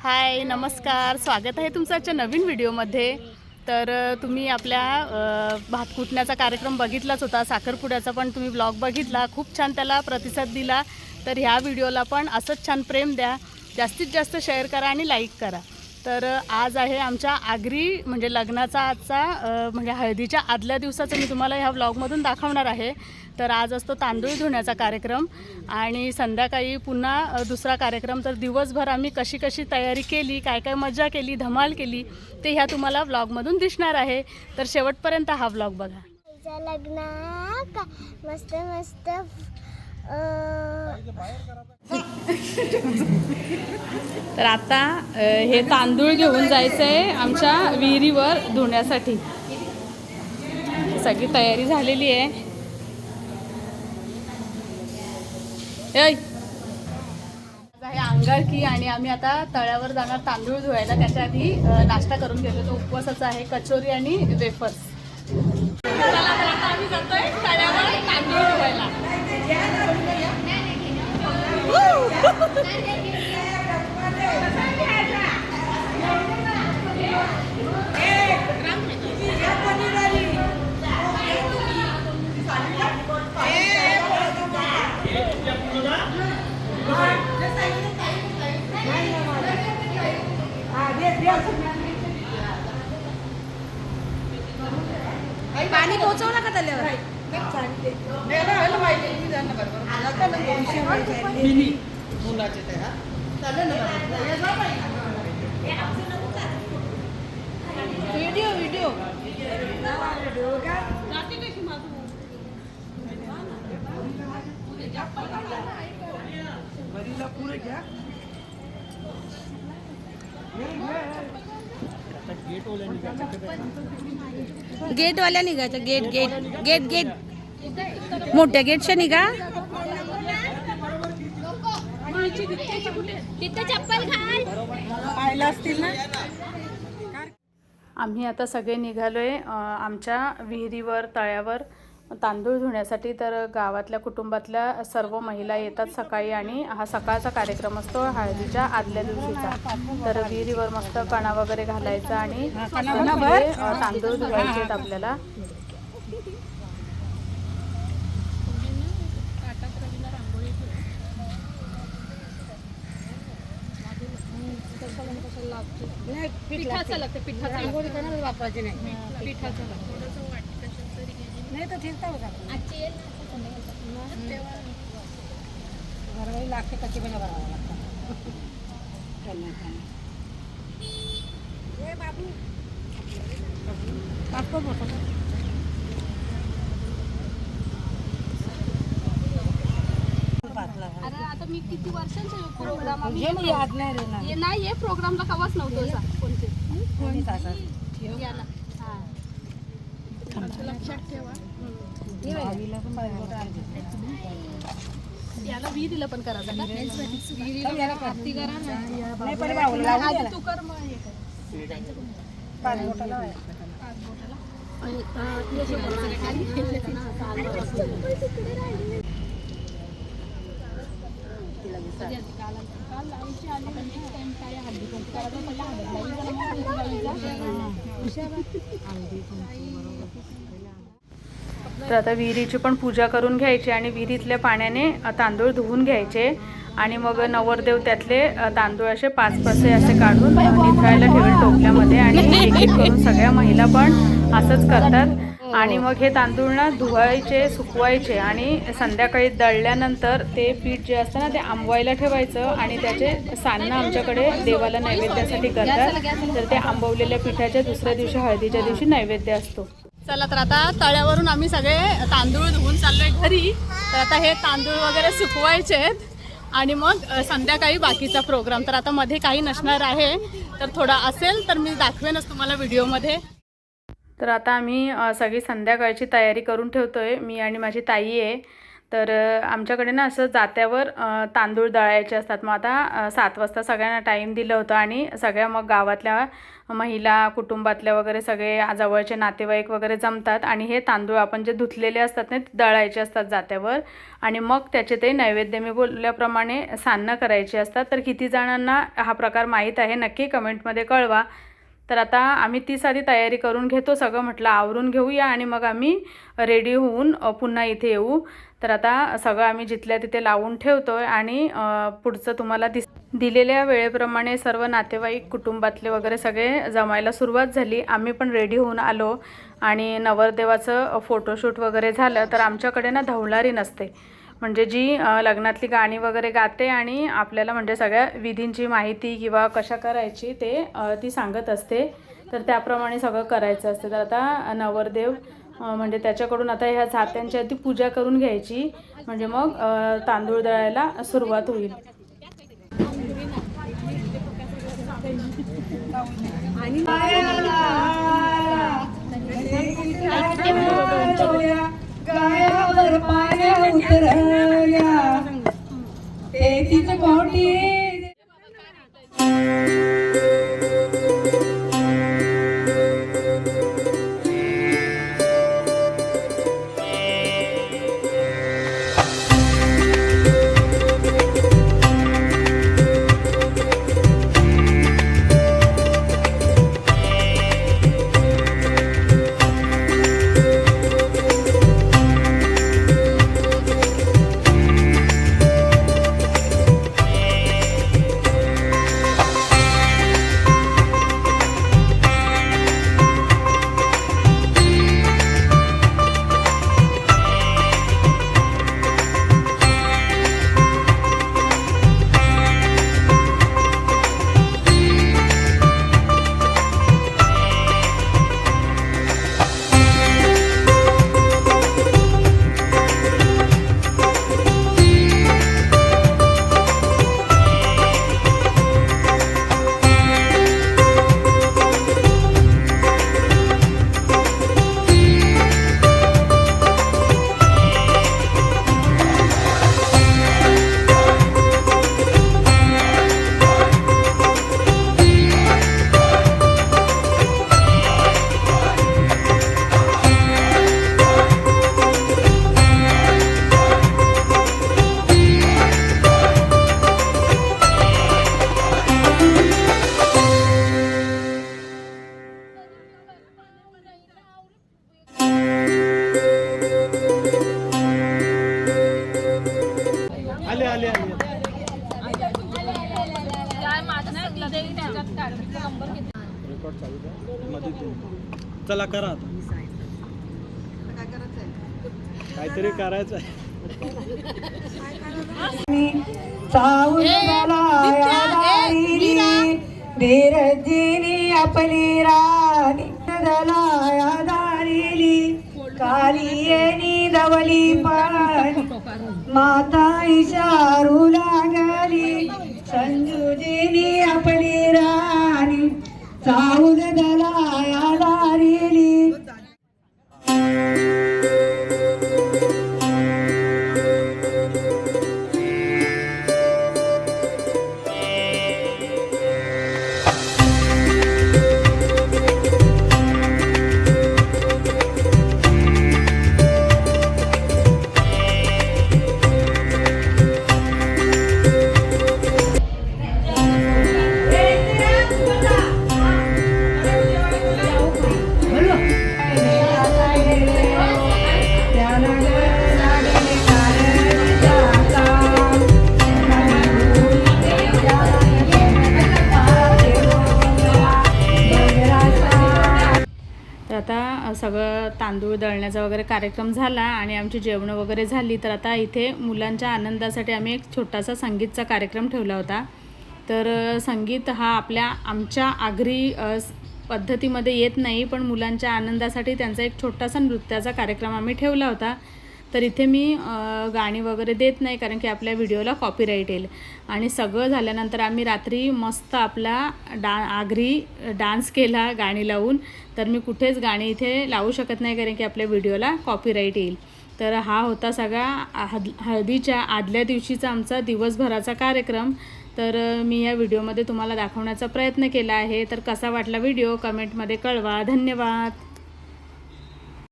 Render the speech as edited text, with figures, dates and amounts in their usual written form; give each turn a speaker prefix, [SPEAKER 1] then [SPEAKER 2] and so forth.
[SPEAKER 1] हाय नमस्कार, स्वागत आहे तुमचं आजच्या नवीन व्हिडिओमध्ये। तर तुम्ही आपल्या भात कुटण्याचा कार्यक्रम बघितलाच होता, साखरपुड्याचा पण तुम्ही व्लॉग बघितला, खूप छान त्याला प्रतिसाद दिला। तर ह्या व्हिडिओला पण असंच छान प्रेम द्या, जास्तीत जास्त शेअर करा आणि लाईक करा। तर आज आहे आमच्या आगरी म्हणजे लग्नाचा आजचा म्हणजे हळदीच्या आदल्या दिवसाचं मी तुम्हाला ह्या व्लॉगमधून दाखवणार आहे। तर आज असतो तांदूळ धुण्याचा कार्यक्रम आणि संध्याकाळी पुन्हा दुसरा कार्यक्रम। तर दिवसभर आम्ही कशी कशी तयारी केली, काय काय मजा केली, धमाल केली ते ह्या तुम्हाला व्लॉगमधून दिसणार आहे। तर शेवटपर्यंत हा व्लॉग बघा।
[SPEAKER 2] लग्न मस्त मस्त
[SPEAKER 1] तर आता हे तांदूळ घेऊन जायचं आहे आमच्या विहिरीवर धुण्यासाठी। सगळी तयारी झालेली आहे। आहे अंगारकी आणि आम्ही आता तळ्यावर जाणार तांदूळ धुवायला। त्याच्या आधी नाश्ता करून घेतो, तो उपवासाचा आहे, कचोरी आणि वेफर्स। आता आम्ही जातोय तळ्यावर तांदूळ धुवायला।
[SPEAKER 3] पाणी पोहोचवलं का तल्यावर? व्हिडिओ व्हिडिओ गेटवाल्या निघायचं। गेट गेट गेट गेट मोठ्या गेटच्या निघा।
[SPEAKER 1] आम्ही आता सगळे निघालोय आमच्या विहिरीवर तळ्यावर तांदूळ धुण्यासाठी। तर गावातल्या कुटुंबातल्या सर्व महिला येतात सकाळी आणि हा सकाळचा कार्यक्रम असतो हळदीच्या आदल्या दिवशीचा। तर विहिरीवर मस्त कणा वगैरे घालायचा आणि तांदूळ धुवायचे आहेत आपल्याला।
[SPEAKER 3] पिठाचं लागतं, पिठाचं रांगोळी कोणाला वापरायची नाही, पिठाचं लागतं। नाही तर ठीक होता घरवाई लागते कच्ची पण भरावं लागतं।
[SPEAKER 1] अरे आता मी किती वर्षांचे प्रोग्राम
[SPEAKER 3] नाही
[SPEAKER 1] हे प्रोग्रामला कवाच नव्हतं कोणते याला लक्षात ठेवा। याला विहिरीला पण करायचं का? विहिरीला आरती करा ना, तू कर मग हे तर आता विहिरीची पण पूजा करून घ्यायची आणि विहिरीतल्या पाण्याने तांदूळ धुवून घ्यायचे आणि मग नवरदेव त्यातले तांदूळ असे 5 पसे असे काढून निथळायला ठेवेल टोपल्यामध्ये आणि एक एक करून सगळ्या महिला पण असंच करतात। आणि मग हे तांदूळ ना धुवायचे, सुकवायचे आणि संध्याकाळी दळल्यानंतर ते पीठ जे असतं ना ते आंबवायला ठेवायचं आणि त्याचे सान्नं आमच्याकडे देवाला नैवेद्यासाठी करतात। तर ते आंबवलेल्या पिठाच्या दुसऱ्या दिवशी हळदीच्या दिवशी नैवेद्य असतो। चला तर आता तळ्यावरून आम्ही सगळे तांदूळ धुवून चाललोय घरी। तर आता हे तांदूळ वगैरे सुकवायचे आहेत आणि मग संध्याकाळी बाकीचा प्रोग्राम। तर आता मध्ये काही नसणार आहे, तर थोडा असेल तर मी दाखवेनच तुम्हाला व्हिडिओमध्ये। तर आता आम्ही सगळी संध्याकाळची तयारी करून ठेवतोय, मी आणि माझी ताई आहे। तर आमच्याकडे ना असं जात्यावर तांदूळ दळायचे असतात. मग आता 7 वाजता सगळ्यांना टाईम दिलं होतं आणि सगळ्या मग गावातल्या महिला, कुटुंबातल्या वगैरे सगळे जवळचे नातेवाईक वगैरे जमतात आणि हे तांदूळ आपण जे धुतलेले असतात ना ते दळायचे असतात जात्यावर आणि मग त्याचे ते नैवेद्य मी बोलल्याप्रमाणे सान्न करायचे असतात. तर किती जणांना हा प्रकार माहीत आहे नक्की कमेंटमध्ये कळवा. तर आता आम्ही ती सारी तयारी करून घेतो, सगळं म्हटलं आवरून घेऊया आणि मग आम्ही रेडी होऊन पुन्हा इथे येऊ. तर आता सगळं आम्ही जिथल्या तिथे लावून ठेवतो आहे आणि पुढचं तुम्हाला दिलेल्या वेळेप्रमाणे सर्व नातेवाईक, कुटुंबातले वगैरे सगळे जमायला सुरुवात झाली. आम्ही पण रेडी होऊन आलो आणि नवरदेवाचं फोटोशूट वगैरे झालं. तर आमच्याकडे ना धवलारी नसते, म्हणजे जी लग्नातली गाणी वगैरे गाते आणि आपल्याला म्हणजे सगळ्या विधींची माहिती किंवा कशा करायची ते ती सांगत असते. तर त्याप्रमाणे सगळं करायचं असते. तर आता नवरदेव म्हणजे त्याच्याकडून आता ह्या जात्यांची आधी पूजा करून घ्यायची, म्हणजे मग तांदूळ दळायला सुरुवात होईल.
[SPEAKER 3] गायावर पाया उतरल्या तेथीच कोटी
[SPEAKER 4] चला करा आता काहीतरी करायचं आहे.
[SPEAKER 3] धीरजीनी आपली राणी दलाया दारिली कालियेनी दवली पाणी माता इशारू लागली संजुजीनी आपली राणी चाऊल दलाया दारिली.
[SPEAKER 1] आता सगळं तांदूळ दळण्याचा वगैरे कार्यक्रम झाला आणि आमची जेवणं वगैरे झाली. तर आता इथे मुलांच्या आनंदासाठी आम्ही एक छोटासा संगीतचा कार्यक्रम ठेवला होता. तर संगीत हा आमच्या आगरी पद्धतीमध्ये येत नाही, पण मुलांच्या आनंदासाठी त्यांचा एक छोटासा नृत्याचा कार्यक्रम आम्ही ठेवला होता. तर इथे मी गाणी वगैरे देत नाही, कारण की आपल्या व्हिडिओला कॉपीराईट येईल. आणि सगळं झाल्यानंतर आम्ही रात्री मस्त आपला आगरी डान्स केला गाणी लावून. तर मी कुठेच गाणी इथे लावू शकत नाही, कारण की आपल्या व्हिडिओला कॉपीराईट येईल. तर हा होता सगळा हळदीच्या आदल्या दिवशीचा आमचा दिवसभराचा कार्यक्रम. तर मी या व्हिडिओमध्ये तुम्हाला दाखवण्याचा प्रयत्न केला आहे. तर कसा वाटला व्हिडिओ कमेंटमध्ये कळवा. धन्यवाद.